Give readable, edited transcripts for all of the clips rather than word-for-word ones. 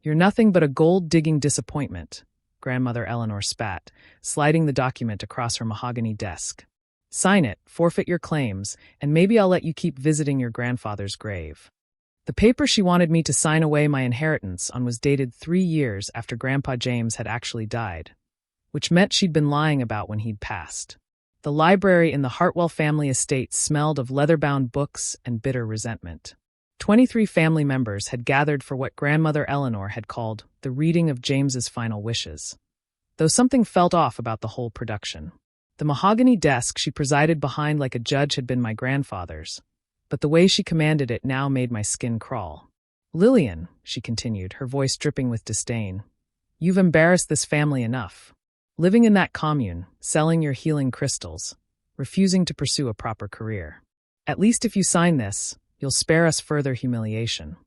You're nothing but a gold-digging disappointment, Grandmother Eleanor spat, sliding the document across her mahogany desk. Sign it, forfeit your claims, and maybe I'll let you keep visiting your grandfather's grave. The paper she wanted me to sign away my inheritance on was dated 3 years after Grandpa James had actually died, which meant she'd been lying about when he'd passed. The library in the Hartwell family estate smelled of leather-bound books and bitter resentment. 23 family members had gathered for what Grandmother Eleanor had called the reading of James's final wishes, though something felt off about the whole production. The mahogany desk she presided behind like a judge had been my grandfather's, but the way she commanded it now made my skin crawl. Lillian, she continued, her voice dripping with disdain, you've embarrassed this family enough. Living in that commune, selling your healing crystals, refusing to pursue a proper career. At least if you sign this, you'll spare us further humiliation.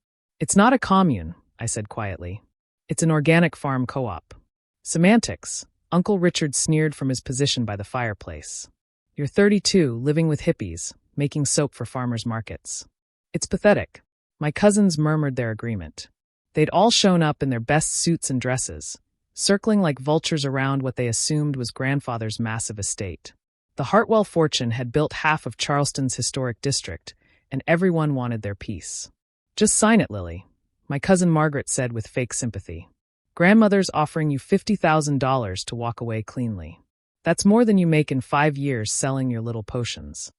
It's not a commune, I said quietly. It's an organic farm co-op. Semantics, Uncle Richard sneered from his position by the fireplace. You're 32, living with hippies, making soap for farmers' markets. It's pathetic. My cousins murmured their agreement. They'd all shown up in their best suits and dresses, circling like vultures around what they assumed was grandfather's massive estate. The Hartwell fortune had built half of Charleston's historic district, and everyone wanted their piece. Just sign it, Lily, my cousin Margaret said with fake sympathy. Grandmother's offering you $50,000 to walk away cleanly. That's more than you make in 5 years selling your little potions.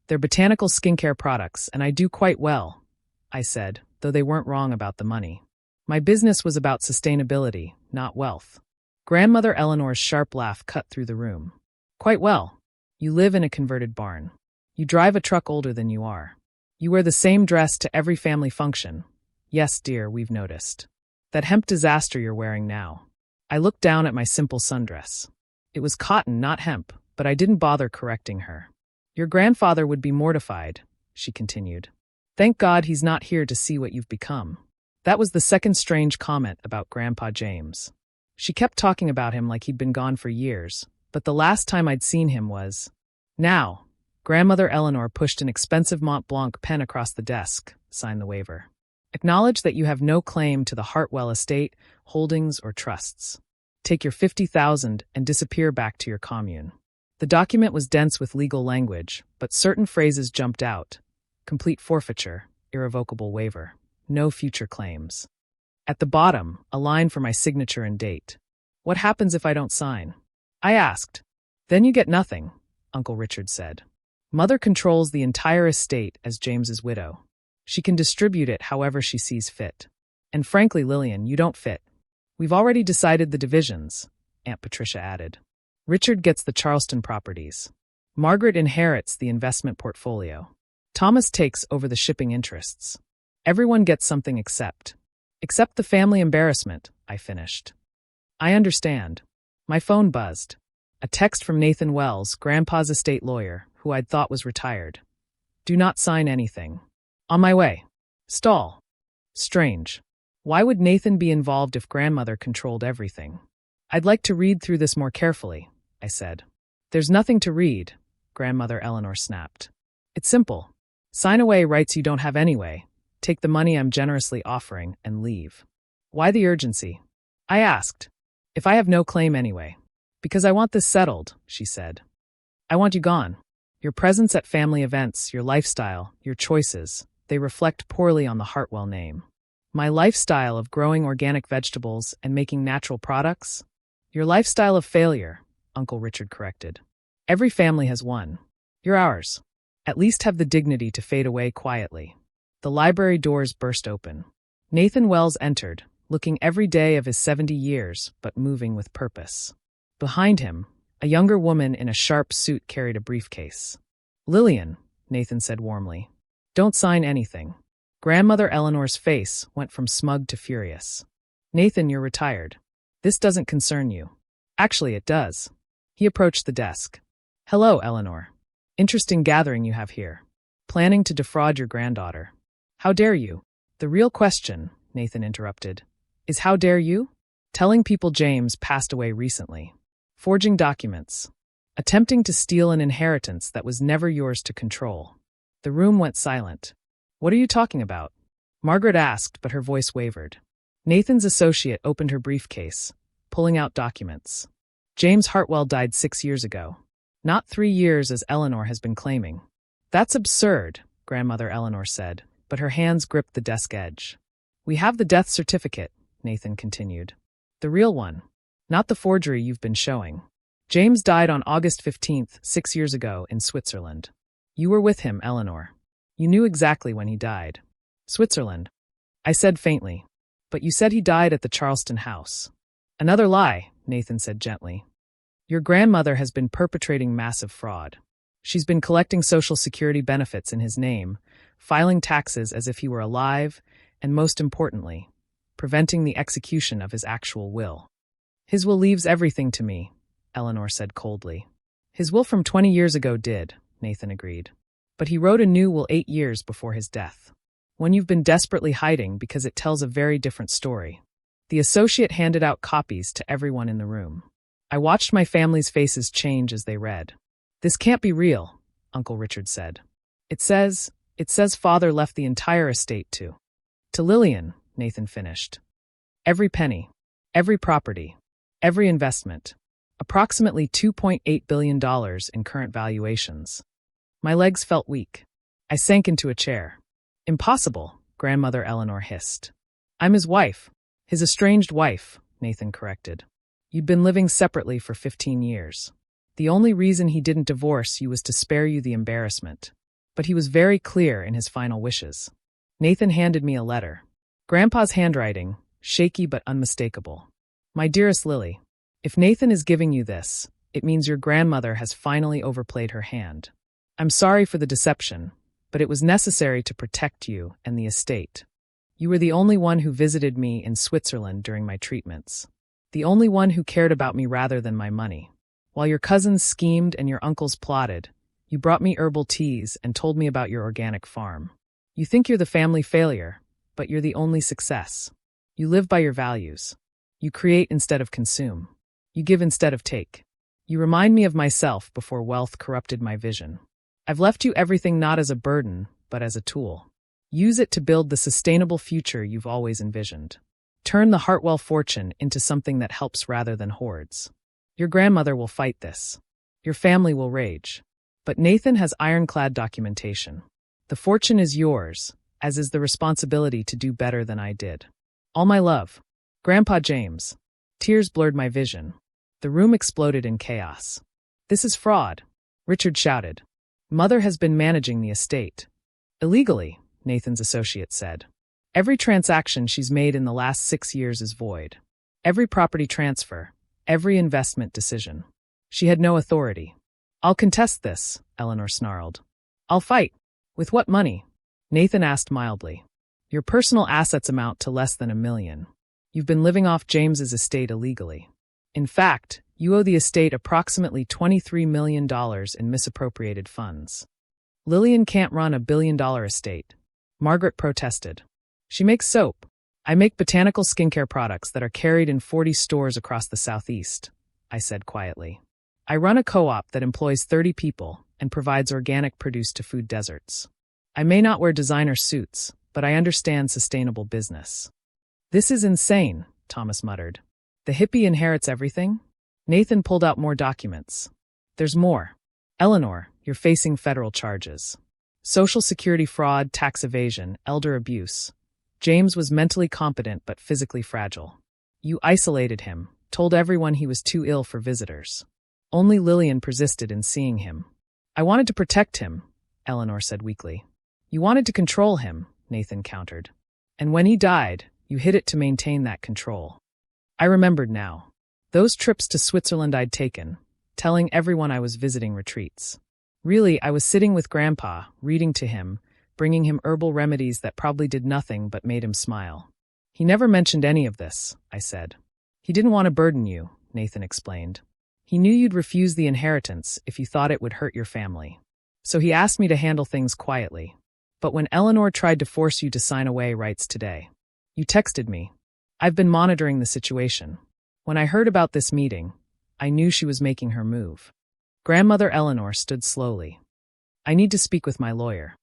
They're botanical skincare products, and I do quite well, I said, though they weren't wrong about the money. My business was about sustainability, not wealth. Grandmother Eleanor's sharp laugh cut through the room. Quite well. You live in a converted barn. You drive a truck older than you are. You wear the same dress to every family function. Yes, dear, we've noticed. That hemp disaster you're wearing now. I looked down at my simple sundress. It was cotton, not hemp, but I didn't bother correcting her. Your grandfather would be mortified, she continued. Thank God he's not here to see what you've become. That was the second strange comment about Grandpa James. She kept talking about him like he'd been gone for years, but the last time I'd seen him was... Now, Grandmother Eleanor pushed an expensive Mont Blanc pen across the desk, signed the waiver. Acknowledge that you have no claim to the Hartwell estate, holdings, or trusts. Take your $50,000 and disappear back to your commune. The document was dense with legal language, but certain phrases jumped out. Complete forfeiture, irrevocable waiver. No future claims. At the bottom, a line for my signature and date. What happens if I don't sign? I asked. Then you get nothing, Uncle Richard said. Mother controls the entire estate as James's widow. She can distribute it however she sees fit. And frankly, Lillian, you don't fit. We've already decided the divisions, Aunt Patricia added. Richard gets the Charleston properties. Margaret inherits the investment portfolio. Thomas takes over the shipping interests. Everyone gets something except the family embarrassment, I finished. I understand. My phone buzzed. A text from Nathan Wells, Grandpa's estate lawyer, who I'd thought was retired. Do not sign anything. On my way. Stall. Strange. Why would Nathan be involved if Grandmother controlled everything? I'd like to read through this more carefully, I said. There's nothing to read, Grandmother Eleanor snapped. It's simple. Sign away rights you don't have anyway. Take the money I'm generously offering and leave. Why the urgency? I asked. If I have no claim anyway. Because I want this settled, she said. I want you gone. Your presence at family events, your lifestyle, your choices, they reflect poorly on the Hartwell name. My lifestyle of growing organic vegetables and making natural products? Your lifestyle of failure, Uncle Richard corrected. Every family has one. You're ours. At least have the dignity to fade away quietly. The library doors burst open. Nathan Wells entered, looking every day of his 70 years, but moving with purpose. Behind him, a younger woman in a sharp suit carried a briefcase. Lillian, Nathan said warmly. Don't sign anything. Grandmother Eleanor's face went from smug to furious. Nathan, you're retired. This doesn't concern you. Actually, it does. He approached the desk. Hello, Eleanor. Interesting gathering you have here. Planning to defraud your granddaughter. How dare you? The real question, Nathan interrupted, is how dare you? Telling people James passed away recently. Forging documents. Attempting to steal an inheritance that was never yours to control. The room went silent. What are you talking about? Margaret asked, but her voice wavered. Nathan's associate opened her briefcase, pulling out documents. James Hartwell died 6 years ago. Not 3 years as Eleanor has been claiming. That's absurd, Grandmother Eleanor said, but her hands gripped the desk edge. We have the death certificate, Nathan continued. The real one, not the forgery you've been showing. James died on August 15th, 6 years ago, in Switzerland. You were with him, Eleanor. You knew exactly when he died. Switzerland, I said faintly. But you said he died at the Charleston house. Another lie, Nathan said gently. Your grandmother has been perpetrating massive fraud. She's been collecting Social Security benefits in his name, filing taxes as if he were alive, and most importantly, preventing the execution of his actual will. His will leaves everything to me, Eleanor said coldly. His will from 20 years ago did, Nathan agreed. But he wrote a new will 8 years before his death. One you've been desperately hiding because it tells a very different story. The associate handed out copies to everyone in the room. I watched my family's faces change as they read. This can't be real, Uncle Richard said. It says father left the entire estate to Lillian, Nathan finished. Every penny, every property, every investment. Approximately $2.8 billion in current valuations. My legs felt weak. I sank into a chair. Impossible, Grandmother Eleanor hissed. I'm his wife. His estranged wife, Nathan corrected. You'd been living separately for 15 years. The only reason he didn't divorce you was to spare you the embarrassment. But he was very clear in his final wishes. Nathan handed me a letter. Grandpa's handwriting, shaky but unmistakable. My dearest Lily, if Nathan is giving you this, it means your grandmother has finally overplayed her hand. I'm sorry for the deception, but it was necessary to protect you and the estate. You were the only one who visited me in Switzerland during my treatments. The only one who cared about me rather than my money. While your cousins schemed and your uncles plotted, you brought me herbal teas and told me about your organic farm. You think you're the family failure, but you're the only success. You live by your values. You create instead of consume. You give instead of take. You remind me of myself before wealth corrupted my vision. I've left you everything not as a burden, but as a tool. Use it to build the sustainable future you've always envisioned. Turn the Hartwell fortune into something that helps rather than hoards. Your grandmother will fight this. Your family will rage. But Nathan has ironclad documentation. The fortune is yours, as is the responsibility to do better than I did. All my love. Grandpa James. Tears blurred my vision. The room exploded in chaos. This is fraud, Richard shouted. Mother has been managing the estate. Illegally, Nathan's associate said. Every transaction she's made in the last 6 years is void. Every property transfer, every investment decision. She had no authority. I'll contest this, Eleanor snarled. I'll fight. With what money? Nathan asked mildly. Your personal assets amount to less than $1 million. You've been living off James's estate illegally. In fact, you owe the estate approximately $23 million in misappropriated funds. Lillian can't run a $1 billion estate. Margaret protested. She makes soap. I make botanical skincare products that are carried in 40 stores across the Southeast, I said quietly. I run a co-op that employs 30 people and provides organic produce to food deserts. I may not wear designer suits, but I understand sustainable business. This is insane, Thomas muttered. The hippie inherits everything? Nathan pulled out more documents. There's more. Eleanor, you're facing federal charges. Social Security fraud, tax evasion, elder abuse. James was mentally competent but physically fragile. You isolated him, told everyone he was too ill for visitors. Only Lillian persisted in seeing him. I wanted to protect him, Eleanor said weakly. You wanted to control him, Nathan countered. And when he died, you hid it to maintain that control. I remembered now. Those trips to Switzerland I'd taken, telling everyone I was visiting retreats. Really, I was sitting with Grandpa, reading to him, bringing him herbal remedies that probably did nothing but made him smile. He never mentioned any of this, I said. He didn't want to burden you, Nathan explained. He knew you'd refuse the inheritance if you thought it would hurt your family. So he asked me to handle things quietly. But when Eleanor tried to force you to sign away rights today, you texted me. I've been monitoring the situation. When I heard about this meeting, I knew she was making her move. Grandmother Eleanor stood slowly. I need to speak with my lawyer.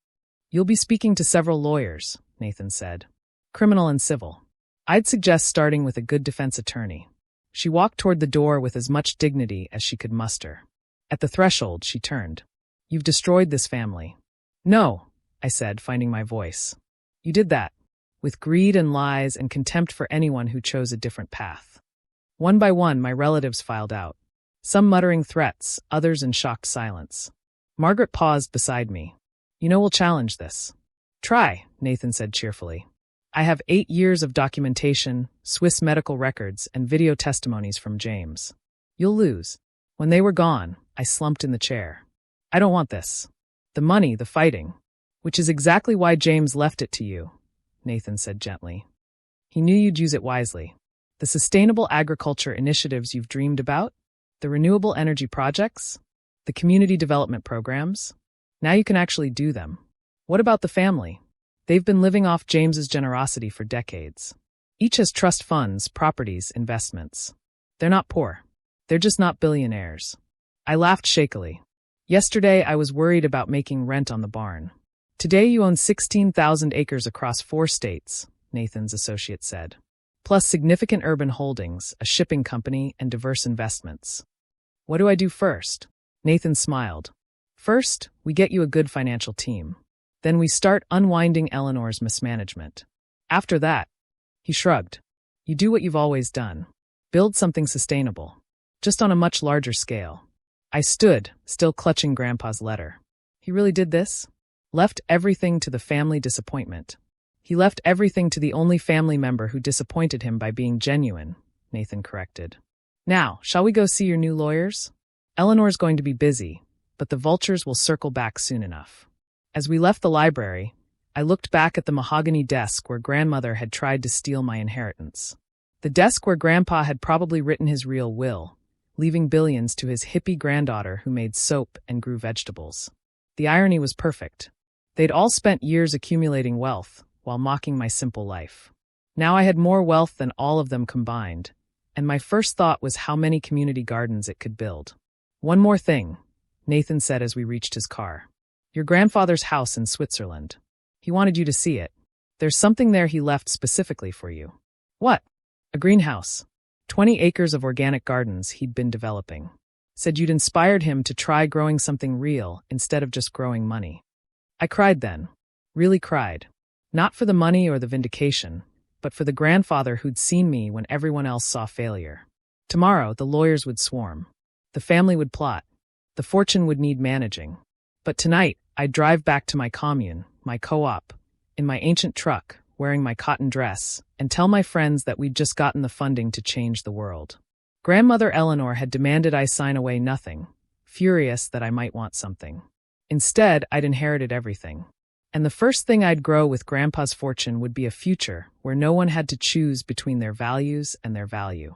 You'll be speaking to several lawyers, Nathan said. Criminal and civil. I'd suggest starting with a good defense attorney. She walked toward the door with as much dignity as she could muster. At the threshold, she turned. You've destroyed this family. No, I said, finding my voice. You did that. With greed and lies and contempt for anyone who chose a different path. One by one, my relatives filed out. Some muttering threats, others in shocked silence. Margaret paused beside me. You know we'll challenge this. Try, Nathan said cheerfully. I have 8 years of documentation, Swiss medical records, and video testimonies from James. You'll lose. When they were gone, I slumped in the chair. I don't want this. The money, the fighting. Which is exactly why James left it to you, Nathan said gently. He knew you'd use it wisely. The sustainable agriculture initiatives you've dreamed about? The renewable energy projects? The community development programs? Now you can actually do them. What about the family? They've been living off James's generosity for decades. Each has trust funds, properties, investments. They're not poor. They're just not billionaires. I laughed shakily. Yesterday I was worried about making rent on the barn. Today you own 16,000 acres across 4 states, Nathan's associate said. Plus significant urban holdings, a shipping company, and diverse investments. What do I do first? Nathan smiled. First, we get you a good financial team. Then we start unwinding Eleanor's mismanagement. After that, he shrugged. You do what you've always done. Build something sustainable. Just on a much larger scale. I stood, still clutching Grandpa's letter. He really did this? Left everything to the family disappointment. He left everything to the only family member who disappointed him by being genuine, Nathan corrected. Now, shall we go see your new lawyers? Eleanor's going to be busy, but the vultures will circle back soon enough. As we left the library, I looked back at the mahogany desk where Grandmother had tried to steal my inheritance. The desk where Grandpa had probably written his real will, leaving billions to his hippie granddaughter who made soap and grew vegetables. The irony was perfect. They'd all spent years accumulating wealth while mocking my simple life. Now I had more wealth than all of them combined, and my first thought was how many community gardens it could build. One more thing, Nathan said as we reached his car. Your grandfather's house in Switzerland. He wanted you to see it. There's something there he left specifically for you. What? A greenhouse. 20 acres of organic gardens he'd been developing. Said you'd inspired him to try growing something real instead of just growing money. I cried then. Really cried. Not for the money or the vindication, but for the grandfather who'd seen me when everyone else saw failure. Tomorrow, the lawyers would swarm. The family would plot. The fortune would need managing. But tonight, I'd drive back to my commune, my co-op, in my ancient truck, wearing my cotton dress, and tell my friends that we'd just gotten the funding to change the world. Grandmother Eleanor had demanded I sign away nothing, furious that I might want something. Instead, I'd inherited everything. And the first thing I'd grow with Grandpa's fortune would be a future where no one had to choose between their values and their value.